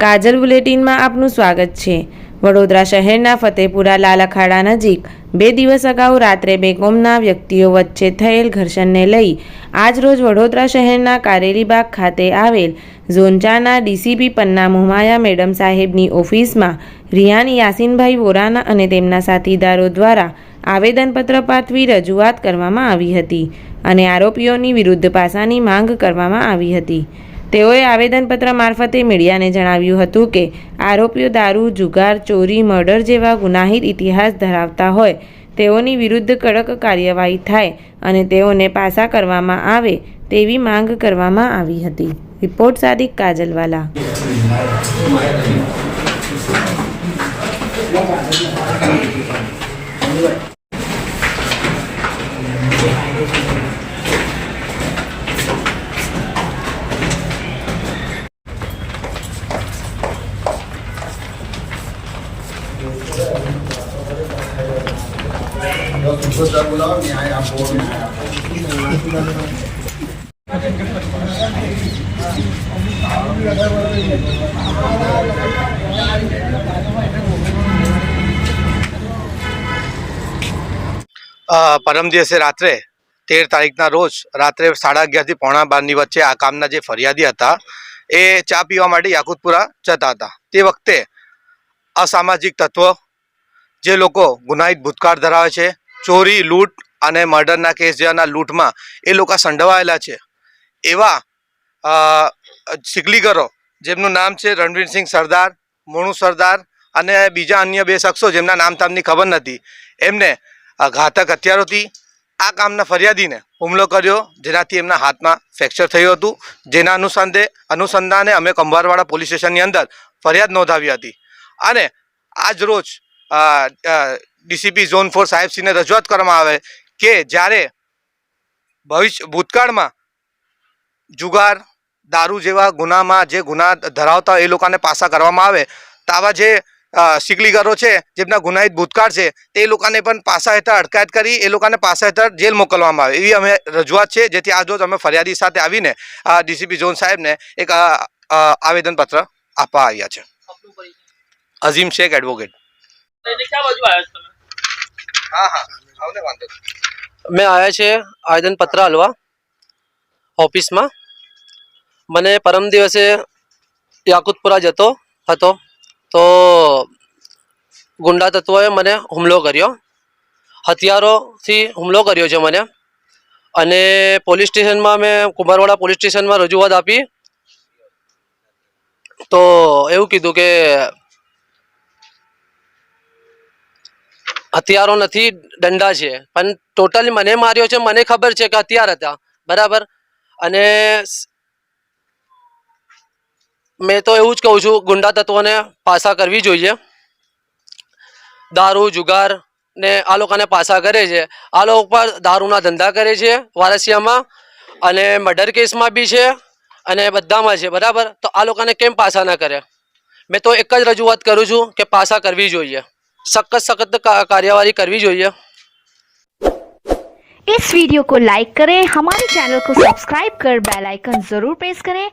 કાજલ બુલેટિનમાં આપનું સ્વાગત છે। વડોદરા શહેરના ફતેપુરા લાલ અખાડા નજીક 2 દિવસ અગાઉ રાત્રે બેકોમના વ્યક્તિઓ વચ્ચે થયેલ ઘર્ષણને લઈ આજરોજ વડોદરા શહેરના કારેલીબાગ ખાતે આવેલ ઝોન 4ના ડીસીપી પન્ના મોહમાયા મેડમ સાહેબની ઓફિસમાં રિયાન યાસીનભાઈ વોરાના અને તેમના સાથીદારો દ્વારા આવેદનપત્ર પાઠવી રજૂઆત કરવામાં આવી હતી અને આરોપીઓની વિરુદ્ધ પાસાની માંગ કરવામાં આવી હતી। તેઓએ આવેદનપત્ર મારફતે મીડિયાને જણાવ્યું હતું કે આરોપીઓ દારૂ, જુગાર, ચોરી, મર્ડર જેવા ગુનાહિત ઇતિહાસ ધરાવતા હોય તેઓની વિરુદ્ધ કડક કાર્યવાહી થાય અને તેઓને પાસા કરવામાં આવે તેવી માંગ કરવામાં આવી હતી। રિપોર્ટ સાદિક કાજલવાલા। પરમ દિવસે રાત્રે 13 તારીખના રોજ રાત્રે 11:30 થી પોણા 12ની વચ્ચે આ કામના જે ફરિયાદી હતા એ ચા પીવા માટે યાકુતપુરા જતા હતા। તે વખતે અસામાજિક તત્વો જે લોકો ગુનાહિત ભૂતકાળ ધરાવે છે, ચોરી, લૂંટ અને મર્ડરના કેસ જેવાના લૂંટમાં એ લોકો સંડોવાયેલા છે એવા સિકલીગરો જેમનું નામ છે રણવીરસિંહ સરદાર, મોનુ સરદાર અને બીજા અન્ય 2 શખ્સો જેમના નામ તમને ખબર નથી, એમને ઘાતક હથિયારોથી આ કામના ફરિયાદીને હુમલો કર્યો, જેનાથી એમના હાથમાં ફ્રેક્ચર થયું હતું। જેના અનુસંધાને અમે કંભારવાડા પોલીસ સ્ટેશનની અંદર ફરિયાદ નોંધાવી હતી અને આજ રોજ ડીસીપી ઝોન 4 સાહેબશ્રીને રજૂઆત કરવામાં આવે કે જ્યારે ભૂતકાળમાં જુગાર, દારૂ જેવા ગુનામાં જે ગુના ધરાવતા હોય એ લોકોને પાસા કરવામાં આવે તો આવા જે સિકલીગરો છે જેમના ગુનાહિત ભૂતકાળ છે તે લોકોને પણ પાસા હેઠળ અટકાયત કરી એ લોકોને પાસા હેઠળ જેલ મોકલવામાં આવે એવી અમે રજૂઆત છે। જેથી આજ રોજ અમે ફરિયાદી સાથે આવીને ડીસીપી ઝોન સાહેબને એક આવેદનપત્ર આપવા આવ્યા છે। અઝીમ શેખ એડવોકેટ। मैं आया छे आवेदन पत्र हलवा ऑफिस में। मैंने परम दिवसे याकुतपुरा जतो हतो तो गुंडा तत्वोए मैंने हुमलो कर्यो, हथियारोथी हुमलो कर्यो छे मैंने अने पोलीस स्टेशन में मैं कुंभारवाड़ा पोलीस स्टेशन में रजूआत आपी तो एवं कीधुं के हथियारो नहीं दंडा है पण टोटली मने मार्यो छे, मने खबर है कि हथियार था बराबर। अने मैं तो एवं ज कहूँ छूँ गुंडा तत्वों ने पासा करवी जोईए। दारू, जुगार ने आ लोकोने पासा करे छे, आ लोग पर दारूना धंधा करे छे वारसियामां अने मर्डर केस में भी है अने बधामां छे बराबर। तो आ लोकोने केम पासा ना करे? मैं तो एक ज रजूआत करूँ छूँ कि पासा करवी जोईए, सख्त कार्यवाही करवी जोईए। इस वीडियो को लाइक करें, हमारे चैनल को सब्सक्राइब कर बेल आइकन जरूर प्रेस करें।